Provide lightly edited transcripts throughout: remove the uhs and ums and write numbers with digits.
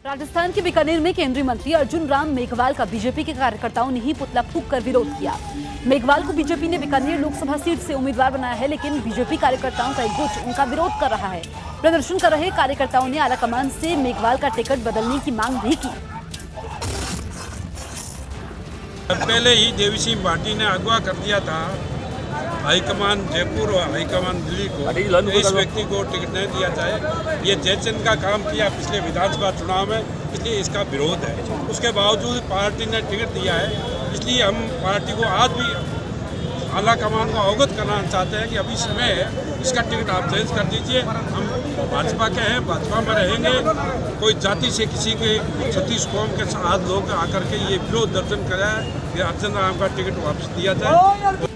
राजस्थान के बीकानेर में केंद्रीय मंत्री अर्जुन राम मेघवाल का बीजेपी के कार्यकर्ताओं ने ही पुतला फूंक कर विरोध किया। मेघवाल को बीजेपी ने बीकानेर लोकसभा सीट से उम्मीदवार बनाया है, लेकिन बीजेपी कार्यकर्ताओं का एक गुट उनका विरोध कर रहा है। प्रदर्शन कर रहे कार्यकर्ताओं ने आलाकमान से मेघवाल का टिकट बदलने की मांग भी की। पहले ही देवी सिंह भाटी ने अगवा कर दिया था हाईकमान जयपुर और हाईकमान दिल्ली को इस व्यक्ति को टिकट नहीं दिया जाए। ये जयचंद का काम किया पिछले विधानसभा चुनाव में, इसलिए इसका विरोध है। उसके बावजूद पार्टी ने टिकट दिया है, इसलिए हम पार्टी को आज भी आला कमान को अवगत करना चाहते हैं कि अभी समय है, इसका टिकट आप चेंज कर दीजिए। हम भाजपा के हैं, भाजपा में रहेंगे। कोई जाति से किसी के 36 कौम के 7 लोग आकर के ये विरोध दर्शन कराए कि अर्जुन राम का टिकट वापस दिया जाए।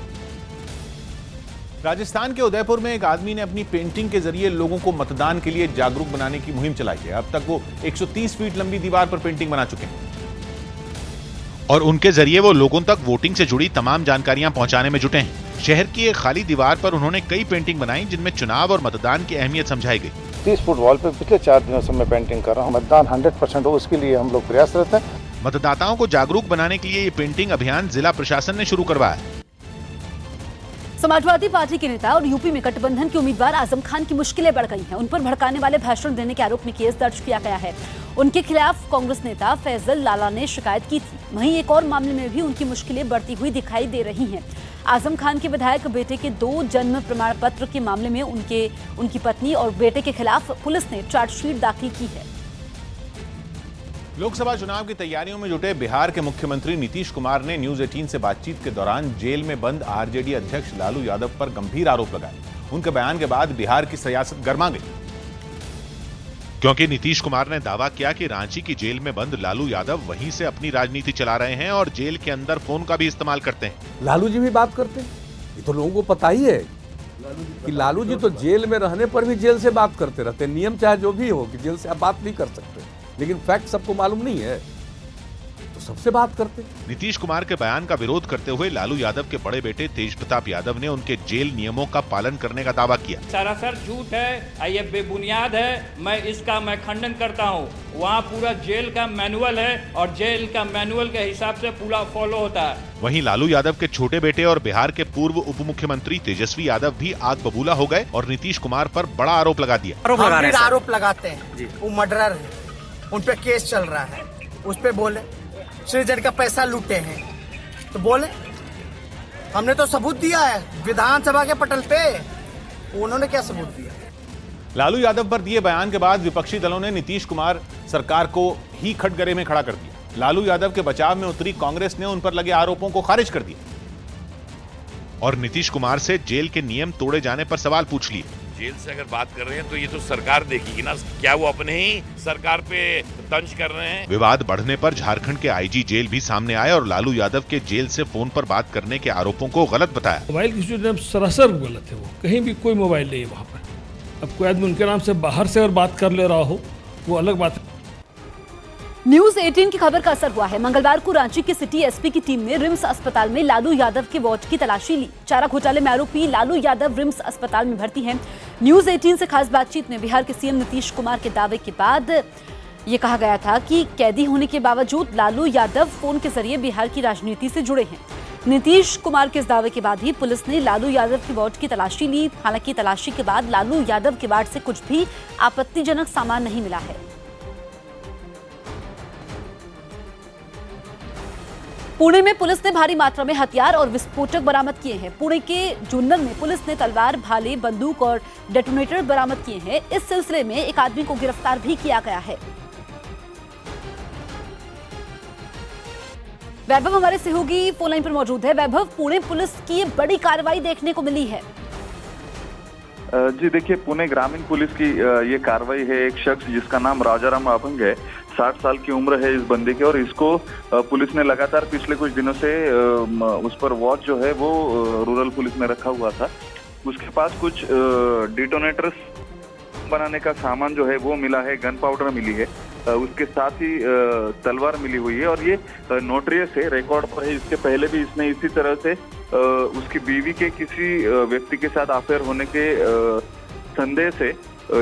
राजस्थान के उदयपुर में एक आदमी ने अपनी पेंटिंग के जरिए लोगों को मतदान के लिए जागरूक बनाने की मुहिम चलाई है। अब तक वो 130 फीट लंबी दीवार पर पेंटिंग बना चुके हैं और उनके जरिए वो लोगों तक वोटिंग से जुड़ी तमाम जानकारियां पहुंचाने में जुटे हैं। शहर की एक खाली दीवार पर उन्होंने कई पेंटिंग बनाई, जिनमें चुनाव और मतदान की अहमियत समझाई गई। 30 फुट वॉल पे पिछले 4 दिनों से मैं पेंटिंग कर रहा हूँ। मतदान 100% हो, उसके लिए हम लोग प्रयासरत हैं। मतदाताओं को जागरूक बनाने के लिए ये पेंटिंग अभियान जिला प्रशासन ने शुरू करवाया है। समाजवादी पार्टी के नेता और यूपी में गठबंधन के उम्मीदवार आजम खान की मुश्किलें बढ़ गई हैं। उन पर भड़काने वाले भाषण देने के आरोप में केस दर्ज किया गया है। उनके खिलाफ कांग्रेस नेता फैजल लाला ने शिकायत की थी। वहीं एक और मामले में भी उनकी मुश्किलें बढ़ती हुई दिखाई दे रही हैं। आजम खान के विधायक बेटे के 2 जन्म प्रमाण पत्र के मामले में उनकी पत्नी और बेटे के खिलाफ पुलिस ने चार्जशीट दाखिल की है। लोकसभा चुनाव की तैयारियों में जुटे बिहार के मुख्यमंत्री नीतीश कुमार ने न्यूज 18 से बातचीत के दौरान जेल में बंद आरजेडी अध्यक्ष लालू यादव पर गंभीर आरोप लगाए। उनके बयान के बाद बिहार की सियासत गर्मा गई, क्योंकि नीतीश कुमार ने दावा किया कि रांची की जेल में बंद लालू यादव वहीं से अपनी राजनीति चला रहे हैं और जेल के अंदर फोन का भी इस्तेमाल करते हैं। लालू जी भी बात करते हैं, ये तो लोगों को पता ही है कि लालू जी तो जेल में रहने पर भी जेल से बात करते रहते हैं। नियम चाहे जो भी हो कि जेल से आप बात नहीं कर सकते, लेकिन फैक्ट सबको मालूम नहीं है तो सबसे बात करते। नीतीश कुमार के बयान का विरोध करते हुए लालू यादव के बड़े बेटे तेज प्रताप यादव ने उनके जेल नियमों का पालन करने का दावा किया। सरासर झूठ है, ये बेबुनियाद है। मैं खंडन करता हूँ। वहाँ पूरा जेल का मैनुअल है और जेल का मैनुअल के हिसाब से पूरा फॉलो होता है। वहीं लालू यादव के छोटे बेटे और बिहार के पूर्व उप मुख्यमंत्री तेजस्वी यादव भी आग बबूला हो गए और नीतीश कुमार पर बड़ा आरोप लगा दिया। आरोप लगाते हैं, वो मर्डरर है, उन पे केस चल रहा है, उस पे बोले सृजन का पैसा लूटे हैं तो बोले हमने तो सबूत दिया है विधानसभा के पटल पे। उन्होंने क्या सबूत दिया? लालू यादव पर दिए बयान के बाद विपक्षी दलों ने नीतीश कुमार सरकार को ही कटघरे में खड़ा कर दिया। लालू यादव के बचाव में उतरी कांग्रेस ने उन पर लगे आरोपों को खारिज कर दिया और नीतीश कुमार से जेल के नियम तोड़े जाने पर सवाल पूछ लिए। जेल से अगर बात कर रहे हैं तो ये तो सरकार देखेगी ना, क्या वो अपने ही सरकार पे तंज कर रहे हैं? विवाद बढ़ने पर झारखंड के आईजी जेल भी सामने आए और लालू यादव के जेल से फोन पर बात करने के आरोपों को गलत बताया। मोबाइल की सूचना सरासर गलत है, वो कहीं भी कोई मोबाइल नहीं है वहाँ पर। अब कोई आदमी उनके नाम से बाहर से अगर बात कर ले रहा हो वो अलग बात है। न्यूज 18 की खबर का असर हुआ है। मंगलवार को रांची के सिटी एसपी की टीम ने रिम्स अस्पताल में लालू यादव के वार्ड की तलाशी ली। चारा घोटाले में आरोपी लालू यादव रिम्स अस्पताल में भर्ती हैं। न्यूज 18 से खास बातचीत में बिहार के सीएम नीतीश कुमार के दावे के बाद ये कहा गया था कि कैदी होने के बावजूद लालू यादव फोन के जरिए बिहार की राजनीति से जुड़े हैं। नीतीश कुमार के इस दावे के बाद ही पुलिस ने लालू यादव के वार्ड की तलाशी ली। हालांकि तलाशी के बाद लालू यादव के वार्ड से कुछ भी आपत्तिजनक सामान नहीं मिला है। पुणे में पुलिस ने भारी मात्रा में हथियार और विस्फोटक बरामद किए हैं। पुणे के जुन्नर में पुलिस ने तलवार, भाले, बंदूक और डेटोनेटर बरामद किए हैं। इस सिलसिले में एक आदमी को गिरफ्तार भी किया गया है। वैभव हमारे सहयोगी फोन लाइन पर मौजूद है। वैभव, पुणे पुलिस की ये बड़ी कार्रवाई देखने को मिली है। जी देखिए, पुणे ग्रामीण पुलिस की ये कार्रवाई है। एक शख्स जिसका नाम राजाराम अभंग है, 60 साल की उम्र है इस बंदे की, और इसको पुलिस ने लगातार पिछले कुछ दिनों से उस पर वॉच जो है वो रूरल पुलिस में रखा हुआ था। उसके पास कुछ डिटोनेटर्स बनाने का सामान जो है वो मिला है, गन पाउडर मिली है, उसके साथ ही तलवार मिली हुई है और ये नोटरियस है, रिकॉर्ड पर है। इसके पहले भी इसने इसी तरह से उसकी बीवी के किसी व्यक्ति के साथ अफेयर होने के संदेह से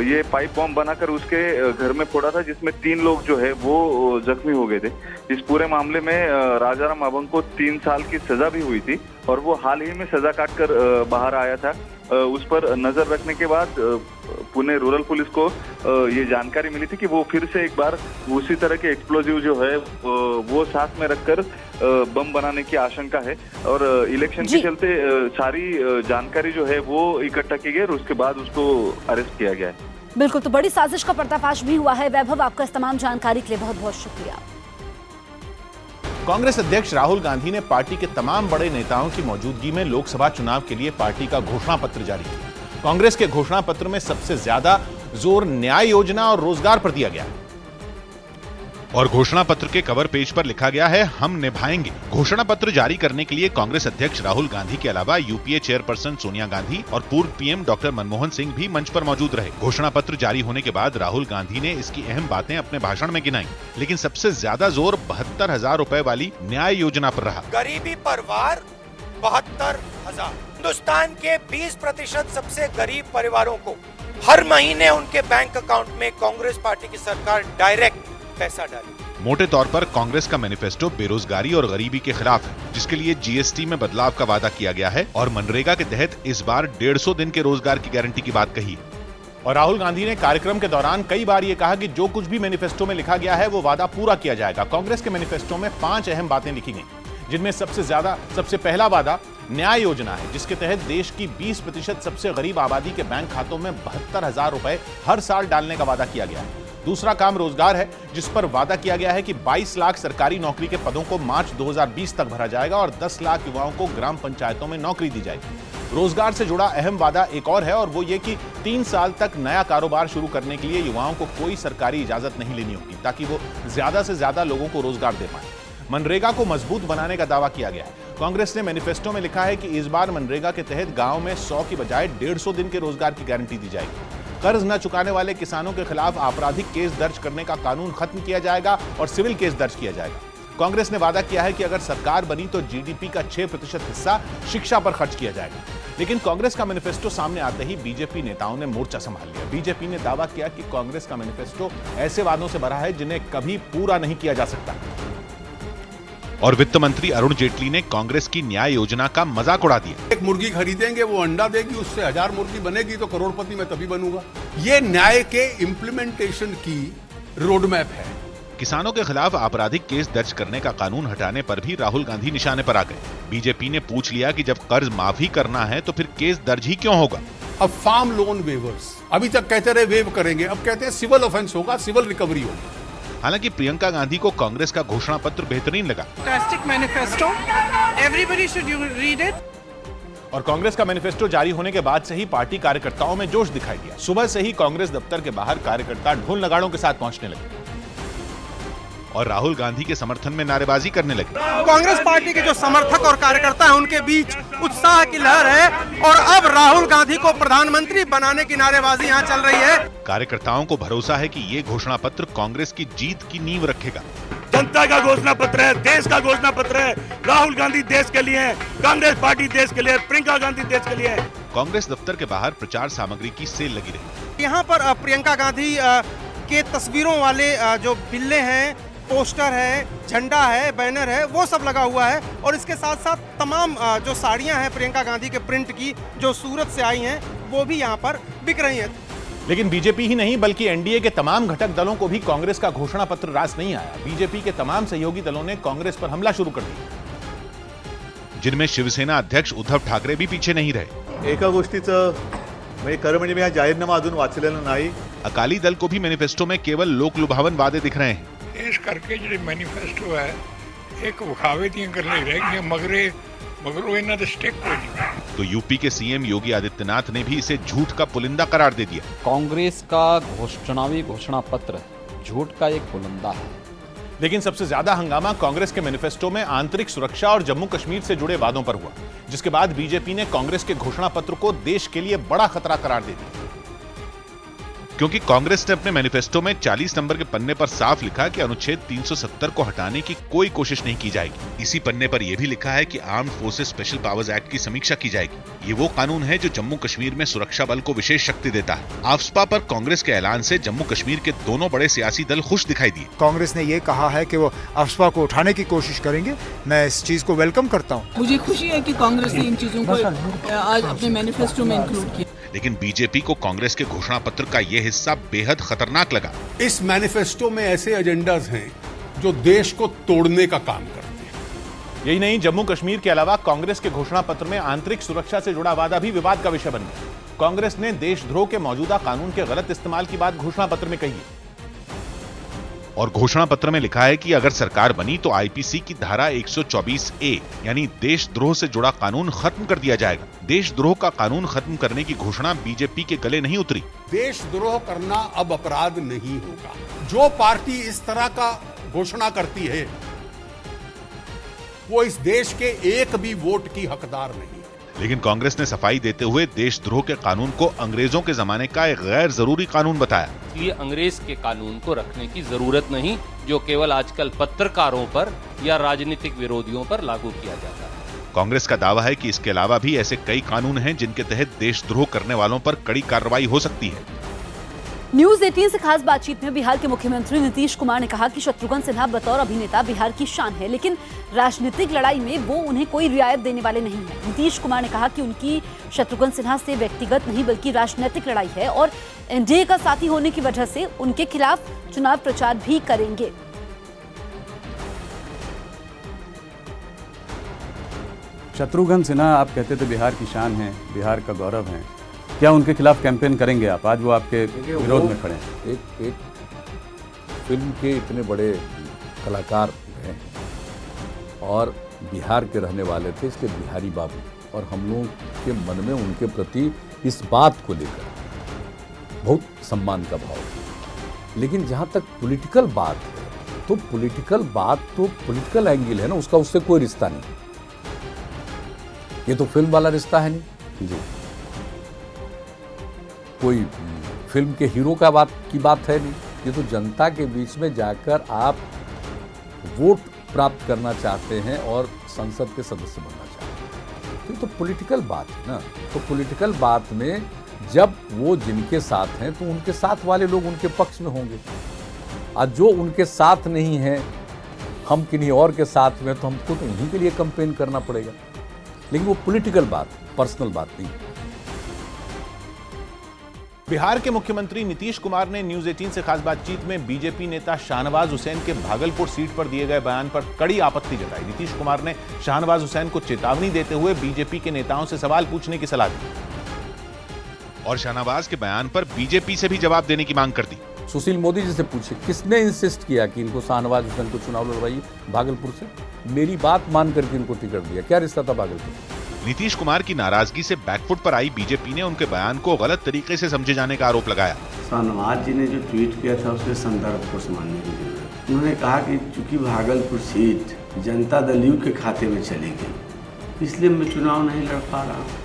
ये पाइप बॉम्ब बनाकर उसके घर में फोड़ा था, जिसमें 3 लोग जो है वो जख्मी हो गए थे। इस पूरे मामले में राजाराम अभंग को 3 साल की सजा भी हुई थी और वो हाल ही में सजा काटकर बाहर आया था। उस पर नजर रखने के बाद पुणे रूरल पुलिस को ये जानकारी मिली थी कि वो फिर से एक बार उसी तरह के एक्सप्लोजिव जो है वो साथ में रखकर बम बनाने की आशंका है और इलेक्शन के चलते सारी जानकारी जो है वो इकट्ठा की गई और उसके बाद उसको अरेस्ट किया गया है। बिल्कुल, तो बड़ी साजिश का पर्दाफाश भी हुआ है। वैभव, आपका इस तमाम जानकारी के लिए बहुत बहुत शुक्रिया। कांग्रेस अध्यक्ष राहुल गांधी ने पार्टी के तमाम बड़े नेताओं की मौजूदगी में लोकसभा चुनाव के लिए पार्टी का घोषणा पत्र जारी किया। कांग्रेस के घोषणा पत्र में सबसे ज्यादा जोर न्याय योजना और रोजगार पर दिया गया है और घोषणा पत्र के कवर पेज पर लिखा गया है, हम निभाएंगे। घोषणा पत्र जारी करने के लिए कांग्रेस अध्यक्ष राहुल गांधी के अलावा यूपीए चेयरपर्सन सोनिया गांधी और पूर्व पीएम डॉक्टर मनमोहन सिंह भी मंच पर मौजूद रहे। घोषणा पत्र जारी होने के बाद राहुल गांधी ने इसकी अहम बातें अपने भाषण में गिनाई, लेकिन सबसे ज्यादा जोर 72,000 रुपए वाली न्याय योजना पर रहा। गरीबी पर वार 72,000। हिंदुस्तान के 20% सबसे गरीब परिवारों को हर महीने उनके बैंक अकाउंट में कांग्रेस पार्टी की सरकार डायरेक्ट पैसा डाली। मोटे तौर पर कांग्रेस का मैनिफेस्टो बेरोजगारी और गरीबी के खिलाफ है, जिसके लिए जीएसटी में बदलाव का वादा किया गया है और मनरेगा के तहत इस बार 150 दिन के रोजगार की गारंटी की बात कही है। और राहुल गांधी ने कार्यक्रम के दौरान कई बार यह कहा कि जो कुछ भी मैनिफेस्टो में लिखा गया है वो वादा पूरा किया जाएगा। कांग्रेस के मैनिफेस्टो में 5 अहम बातें लिखी गई, जिनमें सबसे पहला वादा न्याय योजना है, जिसके तहत देश की 20% सबसे गरीब आबादी के बैंक खातों में 72,000 रुपए हर साल डालने का वादा किया गया है। दूसरा काम रोजगार है, जिस पर वादा किया गया है कि 22 लाख सरकारी नौकरी के पदों को मार्च 2020 तक भरा जाएगा और 10 लाख युवाओं को ग्राम पंचायतों में नौकरी दी जाएगी। रोजगार से जुड़ा अहम वादा एक और है और वो ये कि 3 साल तक नया कारोबार शुरू करने के लिए युवाओं को कोई सरकारी इजाजत नहीं लेनी होगी, ताकि वो ज्यादा से ज्यादा लोगों को रोजगार दे पाए। मनरेगा को मजबूत बनाने का दावा किया गया है। कांग्रेस ने मैनिफेस्टो में लिखा है कि इस बार मनरेगा के तहत गांव में 100 की बजाय 150 दिन के रोजगार की गारंटी दी जाएगी। कर्ज न चुकाने वाले किसानों के खिलाफ आपराधिक केस दर्ज करने का कानून खत्म किया जाएगा और सिविल केस दर्ज किया जाएगा। कांग्रेस ने वादा किया है कि अगर सरकार बनी तो जीडीपी का 6% हिस्सा शिक्षा पर खर्च किया जाएगा। लेकिन कांग्रेस का मैनिफेस्टो सामने आते ही बीजेपी नेताओं ने मोर्चा संभाल लिया। बीजेपी ने दावा किया कि कांग्रेस का मैनिफेस्टो ऐसे वादों से भरा है जिन्हें कभी पूरा नहीं किया जा सकता। और वित्त मंत्री अरुण जेटली ने कांग्रेस की न्याय योजना का मजाक उड़ा दिया। एक मुर्गी खरीदेंगे, वो अंडा देगी, उससे 1000 मुर्गी बनेगी तो करोड़पति मैं तभी बनूंगा। ये न्याय के इम्प्लीमेंटेशन की रोड मैप है। किसानों के खिलाफ आपराधिक केस दर्ज करने का कानून हटाने पर भी राहुल गांधी निशाने पर आ गए। बीजेपी ने पूछ लिया कि जब कर्ज माफी करना है तो फिर केस दर्ज ही क्यों होगा। अब फार्म लोन वेवर्स, अभी तक कहते रहे वेव करेंगे, अब कहते हैं सिविल ऑफेंस होगा, सिविल रिकवरी होगी। हालांकि प्रियंका गांधी को कांग्रेस का घोषणा पत्र बेहतरीन लगा। Manifesto, everybody should read it. और कांग्रेस का मैनिफेस्टो जारी होने के बाद से ही पार्टी कार्यकर्ताओं में जोश दिखाई दिया। सुबह से ही कांग्रेस दफ्तर के बाहर कार्यकर्ता ढोल नगाड़ों के साथ पहुंचने लगे और राहुल गांधी के समर्थन में नारेबाजी करने लगे। कांग्रेस पार्टी के जो समर्थक और कार्यकर्ता हैं उनके बीच उत्साह की लहर है और अब राहुल गांधी को प्रधानमंत्री बनाने की नारेबाजी यहाँ चल रही है। कार्यकर्ताओं को भरोसा है कि ये घोषणा पत्र कांग्रेस की जीत की नींव रखेगा। जनता का घोषणा पत्र है, देश का घोषणा पत्र है। राहुल गांधी देश के लिए है, कांग्रेस पार्टी देश के लिए, प्रियंका गांधी देश के लिए है। कांग्रेस दफ्तर के बाहर प्रचार सामग्री की सेल लगी रही। यहाँ पर प्रियंका गांधी के तस्वीरों वाले जो बिल्ले हैं, पोस्टर है, झंडा है, बैनर है, वो सब लगा हुआ है और इसके साथ साथ तमाम जो साड़ियां हैं प्रियंका गांधी के प्रिंट की जो सूरत से आई हैं वो भी यहाँ पर बिक रही हैं। लेकिन बीजेपी ही नहीं बल्कि एनडीए के तमाम घटक दलों को भी कांग्रेस का घोषणा पत्र रास नहीं आया। बीजेपी के तमाम सहयोगी दलों ने कांग्रेस पर हमला शुरू कर दिया, जिनमें शिवसेना अध्यक्ष उद्धव ठाकरे भी पीछे नहीं रहे। एका गोष्टीचं खरं म्हणजे मी हा जाहीरनामा अजून वाचलेला नाही। अकाली दल को भी मैनिफेस्टो में केवल लोकलुभावन वादे दिख रहे हैं। इस करके जो मैनिफेस्टो है एक विखावे दी करने रह मगरो इन्हों ने स्टेक कोई नहीं। तो यूपी के सीएम योगी आदित्यनाथ ने भी इसे झूठ का पुलिंदा करार दे दिया। कांग्रेस का चुनावी घोषणा पत्र झूठ का एक पुलिंदा है। लेकिन सबसे ज्यादा हंगामा कांग्रेस के मैनिफेस्टो में आंतरिक सुरक्षा और जम्मू कश्मीर से जुड़े वादों पर हुआ, जिसके बाद बीजेपी ने कांग्रेस के घोषणा पत्र को देश के लिए बड़ा खतरा करार दे दिया। क्योंकि कांग्रेस ने अपने मैनिफेस्टो में 40 नंबर के पन्ने पर साफ लिखा कि अनुच्छेद 370 को हटाने की कोई कोशिश नहीं की जाएगी। इसी पन्ने पर यह भी लिखा है कि armed forces special powers act की समीक्षा की जाएगी। ये वो कानून है जो जम्मू कश्मीर में सुरक्षा बल को विशेष शक्ति देता है। आफ्सपा पर कांग्रेस के ऐलान से जम्मू कश्मीर के दोनों बड़े सियासी दल खुश दिखाई दिए। कांग्रेस ने ये कहा है कि वो आफ्सपा को उठाने की कोशिश करेंगे। मैं इस चीज को वेलकम करता हूँ। मुझे खुशी है कि कांग्रेस ने इन चीजों को आज अपने मैनिफेस्टो में इंक्लूड किया। लेकिन बीजेपी को कांग्रेस के घोषणा पत्र का यह हिस्सा बेहद खतरनाक लगा। इस मैनिफेस्टो में ऐसे एजेंडाज हैं जो देश को तोड़ने का काम करते हैं। यही नहीं, जम्मू कश्मीर के अलावा कांग्रेस के घोषणा पत्र में आंतरिक सुरक्षा से जुड़ा वादा भी विवाद का विषय बन गया। कांग्रेस ने देशद्रोह के मौजूदा कानून के गलत इस्तेमाल की बात घोषणा पत्र में कही है और घोषणा पत्र में लिखा है कि अगर सरकार बनी तो आईपीसी की धारा 124A यानी देशद्रोह से जुड़ा कानून खत्म कर दिया जाएगा। देशद्रोह का कानून खत्म करने की घोषणा बीजेपी के गले नहीं उतरी। देशद्रोह करना अब अपराध नहीं होगा। जो पार्टी इस तरह का घोषणा करती है वो इस देश के एक भी वोट की हकदार नहीं। लेकिन कांग्रेस ने सफाई देते हुए देशद्रोह के कानून को अंग्रेजों के जमाने का एक गैर जरूरी कानून बताया। इसलिए अंग्रेज के कानून को रखने की जरूरत नहीं, जो केवल आजकल पत्रकारों पर या राजनीतिक विरोधियों पर लागू किया जाता है। कांग्रेस का दावा है कि इसके अलावा भी ऐसे कई कानून हैं जिनके तहत देशद्रोह करने वालों पर कड़ी कार्रवाई हो सकती है। न्यूज 18 से खास बातचीत में बिहार के मुख्यमंत्री नीतीश कुमार ने कहा कि शत्रुघ्न सिन्हा बतौर अभिनेता बिहार की शान है, लेकिन राजनीतिक लड़ाई में वो उन्हें कोई रियायत देने वाले नहीं है। नीतीश कुमार ने कहा कि उनकी शत्रुघ्न सिन्हा से व्यक्तिगत नहीं बल्कि राजनीतिक लड़ाई है और एनडीए का साथी होने की वजह से उनके खिलाफ चुनाव प्रचार भी करेंगे। शत्रुघ्न सिन्हा आप कहते थे बिहार की शान है, बिहार का गौरव है, क्या उनके खिलाफ कैंपेन करेंगे आप? आज वो आपके विरोध में खड़े हैं। एक फिल्म के इतने बड़े कलाकार हैं और बिहार के रहने वाले थे, इसलिए बिहारी बाबू, और हम लोगों के मन में उनके प्रति इस बात को लेकर बहुत सम्मान का भाव है। लेकिन जहाँ तक पॉलिटिकल बात है तो पॉलिटिकल बात तो पॉलिटिकल एंगल है ना, उसका उससे कोई रिश्ता नहीं। ये तो फिल्म वाला रिश्ता है नहीं जी, कोई फिल्म के हीरो का बात है नहीं। ये तो जनता के बीच में जाकर आप वोट प्राप्त करना चाहते हैं और संसद के सदस्य बनना चाहते हैं, तो ये तो पॉलिटिकल बात है ना। तो पॉलिटिकल बात में जब वो जिनके साथ हैं तो उनके साथ वाले लोग उनके पक्ष में होंगे, और जो उनके साथ नहीं है, हम किन्हीं और के साथ में, तो हमको तो उन्हीं के लिए कैंपेन करना पड़ेगा। लेकिन वो पॉलिटिकल बात, पर्सनल बात नहीं। बिहार के मुख्यमंत्री नीतीश कुमार ने न्यूज 18 से खास बातचीत में बीजेपी नेता शाहनवाज हुसैन के भागलपुर सीट पर दिए गए बयान पर कड़ी आपत्ति जताई। नीतीश कुमार ने शाहनवाज हुसैन को चेतावनी देते हुए बीजेपी के नेताओं से सवाल पूछने की सलाह दी और शाहनवाज के बयान पर बीजेपी से भी जवाब देने की मांग कर दी। सुशील मोदी जी से पूछे, किसने इंसिस्ट किया कि इनको शाहनवाज हुसैन को चुनाव लड़वाइए भागलपुर से? मेरी बात मान करके इनको टिकट दिया, क्या रिश्ता था भागलपुर से? नीतीश कुमार की नाराजगी से बैकफुट पर आई बीजेपी ने उनके बयान को गलत तरीके से समझे जाने का आरोप लगाया। शाहनवाज जी ने जो ट्वीट किया था उसके संदर्भ को समझने की जरूरत। उन्होंने कहा कि चूंकि भागलपुर सीट जनता दल यू के खाते में चली गई, इसलिए मैं चुनाव नहीं लड़ पा रहा हूँ।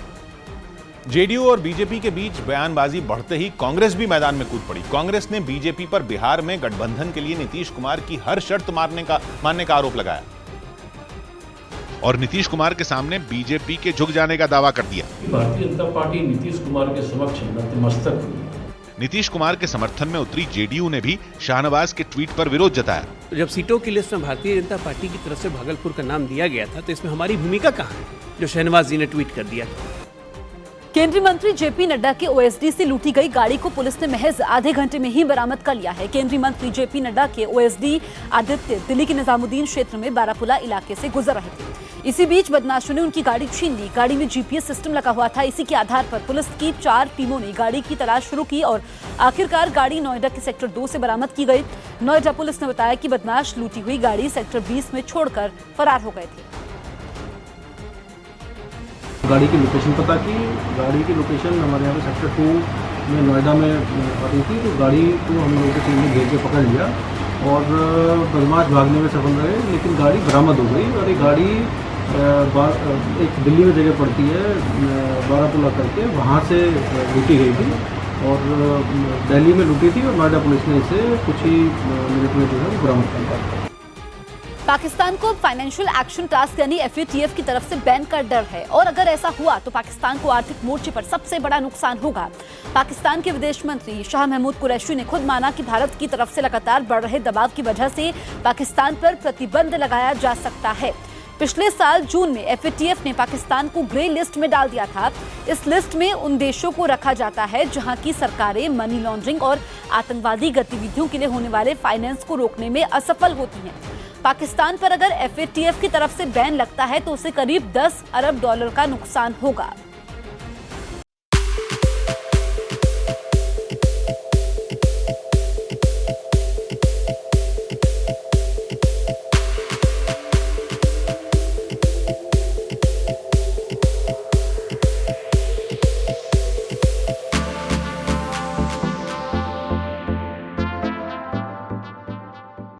जेडीयू और बीजेपी के बीच बयानबाजी बढ़ते ही कांग्रेस भी मैदान में कूद पड़ी। कांग्रेस ने बीजेपी पर बिहार में गठबंधन के लिए नीतीश कुमार की हर शर्त मानने का आरोप लगाया और नीतीश कुमार के सामने बीजेपी के झुक जाने का दावा कर दिया। भारतीय जनता पार्टी नीतीश कुमार के समक्ष नतमस्तक हुई। नीतीश कुमार के समर्थन में उतरी जेडीयू ने भी शाहनवाज के ट्वीट पर विरोध जताया। जब सीटों की लिस्ट में भारतीय जनता पार्टी की तरफ से भागलपुर का नाम दिया गया था, तो इसमें हमारी भूमिका कहाँ है, जो शाहनवाज जी ने ट्वीट कर दिया। केंद्रीय मंत्री जेपी नड्डा के ओएसडी से लूटी गई गाड़ी को पुलिस ने महज आधे घंटे में ही बरामद कर लिया है। केंद्रीय मंत्री जेपी नड्डा के ओएसडी आदित्य दिल्ली के निजामुद्दीन क्षेत्र में बारापुला इलाके से गुजर रहे थे। इसी बीच बदमाशों ने उनकी गाड़ी छीन ली। गाड़ी में जीपीएस सिस्टम लगा हुआ था। इसी के आधार पर पुलिस की 4 टीमों ने गाड़ी की तलाश शुरू की और आखिरकार गाड़ी नोएडा के सेक्टर 2 से बरामद की गई। नोएडा पुलिस ने बताया कि बदमाश लूटी हुई गाड़ी सेक्टर 20 में छोड़कर फरार हो गए थे। गाड़ी की लोकेशन पता की, गाड़ी की लोकेशन हमारे यहाँ पे सेक्टर 2 में नोएडा में आती थी, तो गाड़ी को हम लोगों की टीम ने घेर के पकड़ लिया और बदमाश भागने में सफल रहे, लेकिन गाड़ी बरामद हो गई। और ये गाड़ी एक दिल्ली में जगह पड़ती है बारापुला करके, वहाँ से लूटी गई थी और दिल्ली में लूटी थी और नोएडा पुलिस ने इसे कुछ ही मिनट में जो है वो बरामद कर लिया। पाकिस्तान को फाइनेंशियल एक्शन टास्क यानी FATF की तरफ से बैन का डर है और अगर ऐसा हुआ तो पाकिस्तान को आर्थिक मोर्चे पर सबसे बड़ा नुकसान होगा। पाकिस्तान के विदेश मंत्री शाह महमूद कुरैशी ने खुद माना कि भारत की तरफ से लगातार बढ़ रहे दबाव की वजह से पाकिस्तान पर प्रतिबंध लगाया जा सकता है। पिछले साल जून में FATF ने पाकिस्तान को ग्रे लिस्ट में डाल दिया था। इस लिस्ट में उन देशों को रखा जाता है जहां की सरकारें मनी लॉन्ड्रिंग और आतंकवादी गतिविधियों के लिए होने वाले फाइनेंस को रोकने में असफल होती हैं। पाकिस्तान पर अगर FATF की तरफ से बैन लगता है तो उसे करीब $10 अरब का नुकसान होगा।